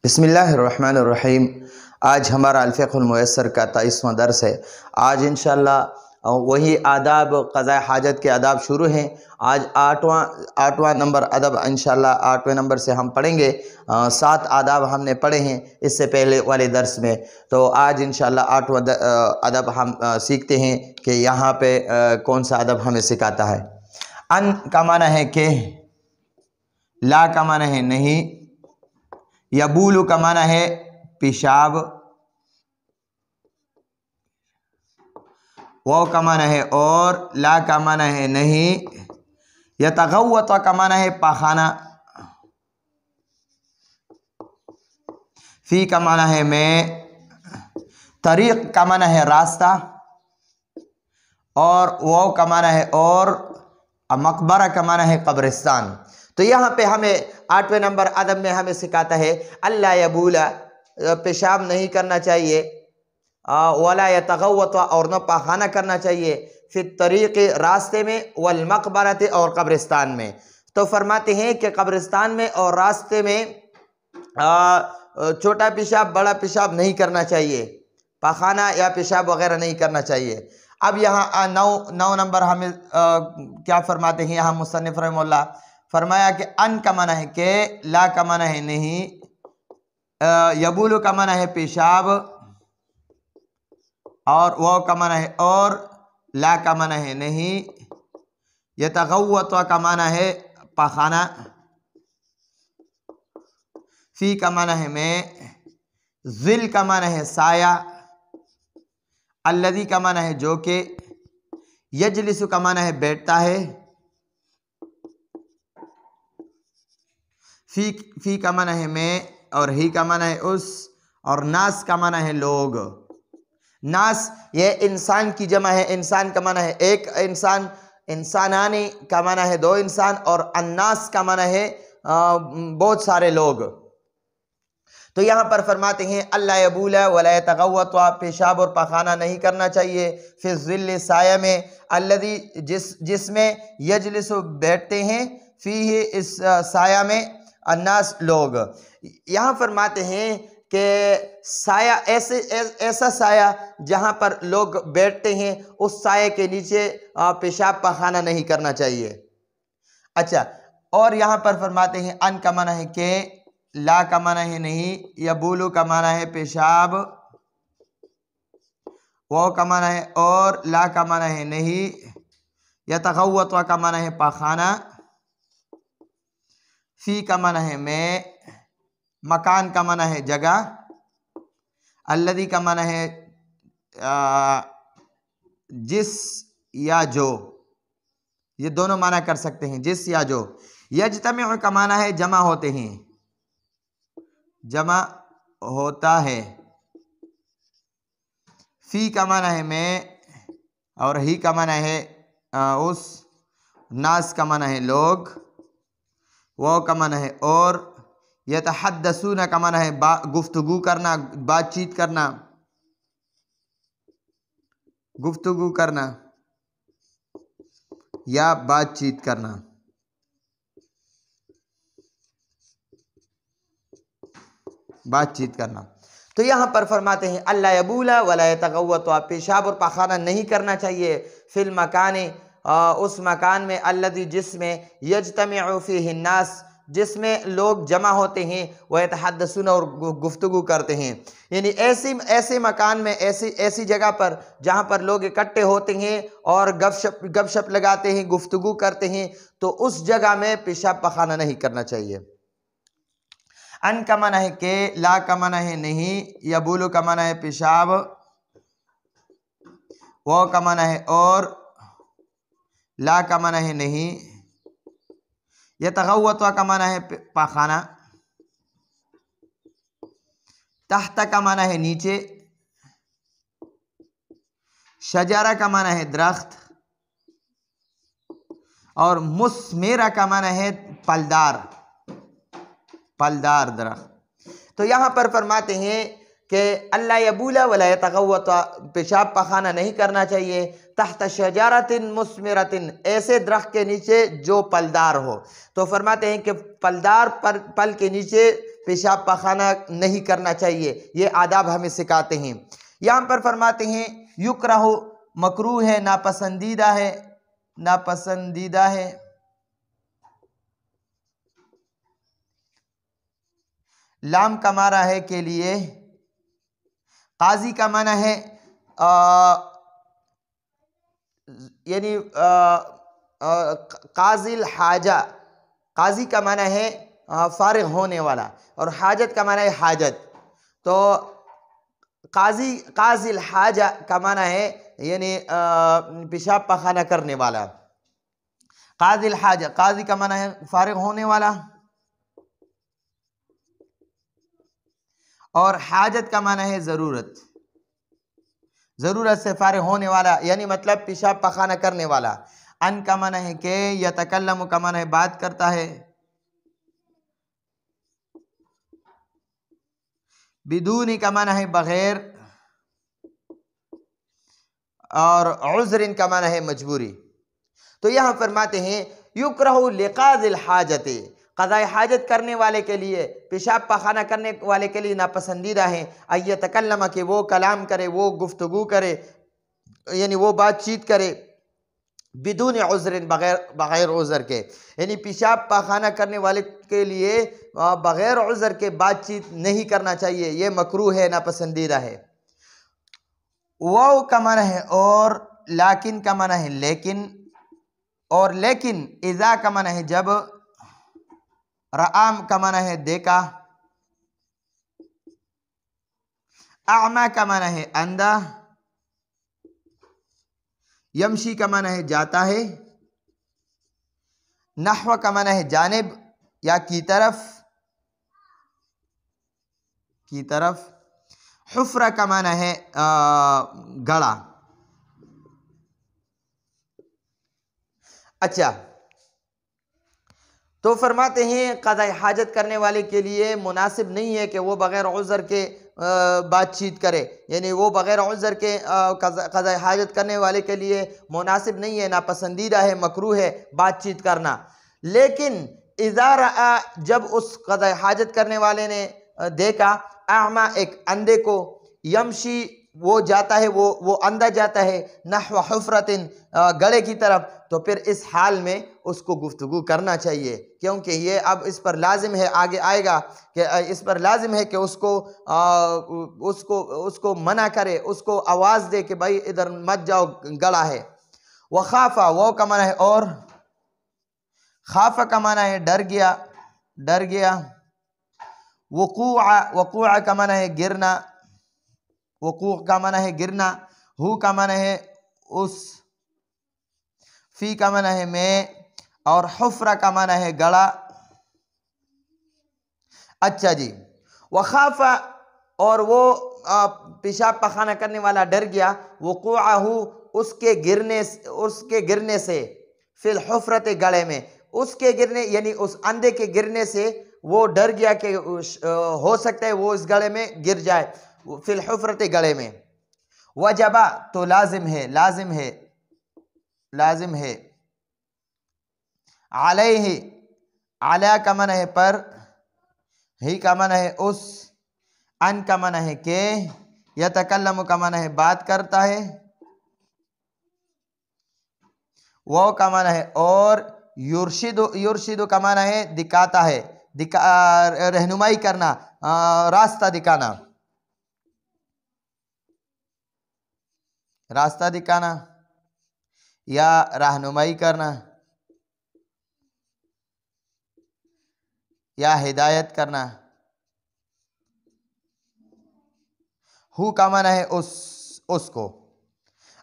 बिस्मिल्लाहिर्रहमानिर्रहीम। आज हमारा अल-फ़िक़्हुल मुयस्सर का 23वां दर्स है। आज इंशाअल्लाह वही आदाब क़ज़ा हाजत के आदाब शुरू हैं। आज आठवां नंबर अदब इंशाअल्लाह 8वें नंबर से हम पढ़ेंगे। 7 आदाब हमने पढ़े हैं इससे पहले वाले दर्स में, तो आज इंशाअल्लाह 8वां अदब हम सीखते हैं कि यहाँ पे कौन सा अदब हमें सिखाता है। अन का माना है कि, ला का माना है नहीं, यबूलु का माना है पेशाब, वाव का माना है और, ला का माना है नहीं, यतगव्वत का माना है पाखाना, फी का माना है मैं, तरीक़ का माना है रास्ता और वाव का माना है और, मकबरा का माना है कब्रिस्तान। तो यहाँ पे हमें 8वें नंबर अदब में हमें सिखाता है अल्ला यबूला, पेशाब नहीं करना चाहिए, वला यतगव्वत और न पाखाना करना चाहिए, फिर तरीक़े रास्ते में, वल मकबरत और कब्रिस्तान में। तो फरमाते हैं कि कब्रिस्तान में और रास्ते में छोटा पेशाब बड़ा पेशाब नहीं करना चाहिए, पाखाना या पेशाब वगैरह नहीं करना चाहिए। अब यहाँ 9 नंबर हमें क्या फरमाते हैं यहाँ मुसन्निफ़ रहमहुल्लाह, फरमाया कि अन का माना है कि, ला का माना है नहीं, यबूलु का माना है पेशाब और वाव का माना है और, ला का माना है नहीं, यतगव्वत का माना है पाखाना, फी का माना है मैं, ज़िल का माना है साया, अल्लज़ी का माना है जो के, यजलिसु का माना है बैठता है, फी का माना है मैं और ही का माना है उस, और नास का माना है लोग। नास ये इंसान की जमा है, इंसान का माना है एक इंसान, इंसानानी का माना है 2 इंसान और अन्नास का माना है बहुत सारे लोग। तो यहाँ पर फरमाते हैं अल्ला यबूला वला यतगव्वत, पेशाब और पाखाना नहीं करना चाहिए, फिर ज़िल साया में, अल्लज़ी जिसमें, यजलिसु बैठते हैं, फीही इस साया में, अन्नास लोग। यहाँ फरमाते हैं कि साया ऐसा साया जहाँ पर लोग बैठते हैं, उस साये के नीचे पेशाब पाखाना नहीं करना चाहिए। अच्छा, और यहाँ पर फरमाते हैं अन का माना है कि, ला का माना है नहीं, यबूलु का माना है पेशाब, वाव का माना है और, ला का माना है नहीं, यतगव्वत का माना है पाखाना, फी का माना है मैं, मकान का माना है जगह, अल्लज़ी का माना है जिस या जो, ये दोनों माना कर सकते हैं, जिस या जो। यज्तमिउ का माना है जमा होते हैं, जमा होता है, फी का माना है मैं और ही का माना है उस, नास का माना है लोग, वाव का माना है और, यतहद्दसून का माना है गुफ्तगू करना, बातचीत करना, गुफ्तगू करना या बातचीत करना। बातचीत करना। तो यहाँ पर फरमाते हैं अल्ला यबूला वला यतगव्वत, पेशाब और पाखाना नहीं करना चाहिए, फिल मकाने, उस मकान में, अल्लज़ी जिसमें, यज्तमिउ फीहि नास, जिसमें लोग जमा होते हैं, व यतहद्दसून और गुफ्तगू करते हैं। यानी ऐसे मकान में, ऐसी जगह पर जहाँ पर लोग इकट्ठे होते हैं और गपशप लगाते हैं, गुफ्तगू करते हैं, तो उस जगह में पेशाब पाखाना नहीं करना चाहिए। अन का माना है के, ला का माना है नहीं, यबूलु का माना है पेशाब, वाव का माना है और, ला का माना है नहीं, यतगव्वत का माना है पाखाना, तहत का माना है नीचे, शजारा का माना है दरख्त और मुस्मेरा का माना है फलदार दरख्त। तो यहाँ पर फरमाते हैं कि अल्ला यबूला वला यतगव्वत, पेशाब पाखाना नहीं करना चाहिए, तहत शजारतिन मुस्मिरतिन, ऐसे दरख्त के नीचे जो फलदार हो। तो फरमाते हैं कि फलदार पल के नीचे पेशाब पाखाना नहीं करना चाहिए। ये आदाब हमें सिखाते हैं। यहाँ पर फरमाते हैं युकरहु मकरूह है, नापसंदीदा है, नापसंदीदा है। लाम का माना है के लिए, काजी का माना है यानी काजिल हाजा। काजी का माना है फारिग होने वाला, और हाजत का माना है हाजत। तो काजिल हाजा का माना है यानी पेशाब पखाना करने वाला। काजिल हाजा, काजी का माना है फारिग होने वाला, और हाजत का माना है ज़रूरत। ज़रूरत से फारिग होने वाला यानी मतलब पेशाब पखाना करने वाला। अन का माना है के, यतकल्लम का माना है बात करता है, बिदूनी का माना है बगैर, और उज़्रिन का माना है मजबूरी। तो यहाँ फरमाते हैं युकरहु लिकाज़िल हाजत, क़ज़ाए हाजत करने वाले के लिए, पेशाब पखाना करने वाले के लिए नापसंदीदा है अय्यतकल्लम के वो कलाम करे, वो गुफ्तगू करे, यानी वो बातचीत करे, बिदून उज़्रिन बग़ैर उज़्र के, यानी पेशाब पखाना करने वाले के लिए बग़ैर उज़्र के बातचीत नहीं करना चाहिए, ये मकरूह है, नापसंदीदा है। वाव का माना है और, लाकिन का माना है लेकिन, और लेकिन इज़ा का माना है जब, रआम का माना है देखा, आमा का माना है अंधा, यमशी का माना है जाता है, नहव का माना है जानिब या की तरफ, हुफ्रा का माना है गड़ा। अच्छा, तो फरमाते हैं क़ज़ाए हाजत करने वाले के लिए मुनासिब नहीं है कि वो बग़ैर उज़्र के बातचीत करे, यानी वो बग़ैर उज़्र के क़ज़ाए हाजत करने वाले के लिए मुनासिब नहीं है, नापसंदीदा है, मकरूह है बातचीत करना। लेकिन इज़ा रआ, जब उस क़ज़ाए हाजत करने वाले ने देखा, आमा एक अंधे को, यमशी वो जाता है, वो अंधा जाता है, नहव हुफ्रतिन गड़े की तरफ, तो फिर इस हाल में उसको गुफ्तगू करना चाहिए, क्योंकि ये अब इस पर लाजिम है, आगे आएगा कि इस पर लाजिम है कि उसको मना करे, उसको आवाज़ दे कि भाई इधर मत जाओ, गड़ा है। वह खाफा, वो का माना है और, खाफा का माना है डर गया। वक़ूअ का माना है गिरना, वक़ूअ का माना है गिरना, हु का माना है उस, फी का माना है में, और हुफ्रा का माना है गड़ा। अच्छा जी, वखाफा, और वो पेशाब पखाना करने वाला डर गया, वक़ूअहु उसके गिरने से, फिल हुफ्रत गड़े में, उसके गिरने यानी उस अंधे के गिरने से वो डर गया कि हो सकता है वो इस गड़े में गिर जाए, फिल हुफ्रत गड़े में। वजबा, तो लाजिम है, अलैहि, अला का माना है पर, ही का माना है उस, अन का माना है के, यतकल्लम का माना है बात करता है, वो का माना है और, युर्शिदु का माना है दिखाता है, रहनुमाई करना, रास्ता दिखाना या रहनुमाई करना या हिदायत करना। हु का माना है उसको।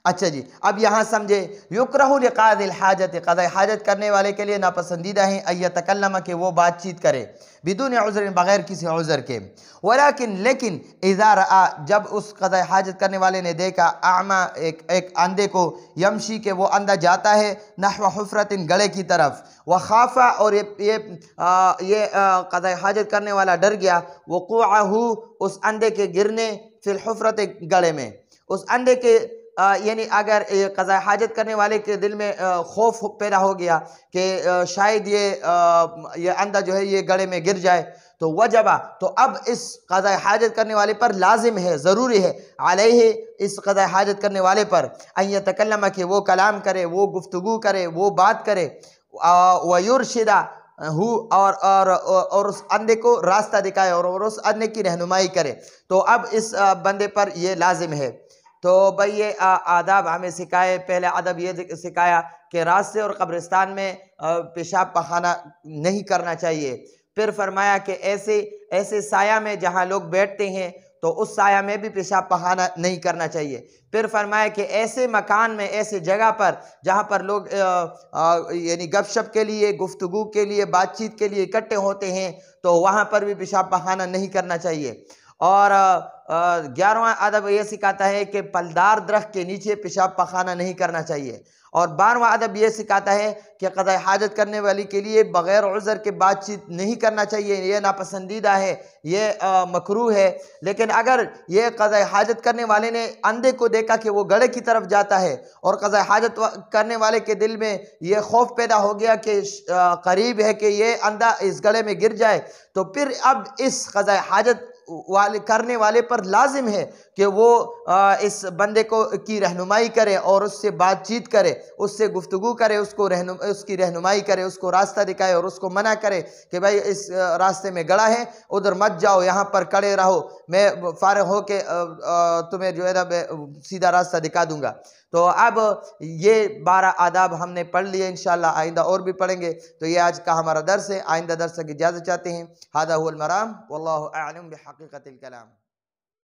अच्छा जी, अब यहाँ समझे, युकरहु लिक़ाज़िल हाजत, क़ज़ाए हाजत करने वाले के लिए नापसंदीदा है अय्यतकल्लम के वो बातचीत करे, बिदून उज़्र बग़ैर किसी उज़्र के। वलाकिन लेकिन इज़ा रआ, जब उस क़ज़ाए हाजत करने वाले ने देखा, आमा एक अंधे को, यमशी के वो अंधा जाता है, नहव हुफ्रतिन गड़े की तरफ, व खाफा, और ये क़ज़ाए हाजत करने वाला डर गया, वक़ूअहु उस अंधे के गिरने, फिल हुफ्रत गड़े में, उस अंधे के यानी अगर क़ज़ाए हाजत करने वाले के दिल में खौफ पैदा हो गया कि शायद ये अंधा जो है ये गड़े में गिर जाए, तो वजबा, तो अब इस क़ज़ा हाजत करने वाले पर लाजिम है, ज़रूरी है, अलैहि, इस क़ज़ा हाजत करने वाले पर, अन यतकल्लम, कि वो कलाम करे, वो गुफ्तगू करे, वो बात करे, वयुरशिदा हु, और उस अंधे को रास्ता दिखाए और उस अंधे की रहनुमाई करे। तो अब इस बंदे पर ये लाजिम है। तो भाई ये आदाब हमें सिखाए। पहले अदब ये सिखाया कि रास्ते और कब्रिस्तान में पेशाब पखाना नहीं करना चाहिए। फिर फरमाया कि ऐसे ऐसे साया में जहाँ लोग बैठते हैं तो उस साया में भी पेशाब पखाना नहीं करना चाहिए। फिर फरमाया कि ऐसे मकान में, ऐसे जगह पर जहाँ पर लोग यानी गपशप के लिए, गुफ्तगू के लिए, बातचीत के लिए इकट्ठे होते हैं तो वहाँ पर भी पेशाब पखाना नहीं करना चाहिए। और 11वां अदब यह सिखाता है कि फलदार दरख्त के नीचे पेशाब पखाना नहीं करना चाहिए। और 12वां अदब यह सिखाता है कि क़ज़ा हाजत करने वाली के लिए बग़ैर उज़्र के बातचीत नहीं करना चाहिए, यह नापसंदीदा है, यह मकरूह है। लेकिन अगर यह क़ज़ा हाजत करने वाले ने अंधे को देखा कि वो गड़े की तरफ जाता है और क़ज़ा हाजत करने वाले के दिल में यह खौफ पैदा हो गया कि करीब है कि ये अंधा इस गड़े में गिर जाए, तो फिर अब इस क़ज़ा हाजत वाले करने वाले पर लाजिम है कि वो इस बंदे को की रहनुमाई करे और उससे बातचीत करे, उससे गुफ्तगू करे, उसकी रहनुमाई करे, उसको रास्ता दिखाए और उसको मना करे कि भाई इस रास्ते में गड़ा है, उधर मत जाओ, यहाँ पर खड़े रहो, मैं फारिग हो के तुम्हें जो है ना मैं सीधा रास्ता दिखा दूंगा। तो अब ये 12 आदाब हमने पढ़ लिए, इंशाअल्लाह आइंदा और भी पढ़ेंगे। तो ये आज का हमारा दर्स है। आइंदा दर्स की इजाज़त चाहते हैं। हादा हुवल मराम, वल्लाहु अअलम बिहक़ीक़तिल कलाम।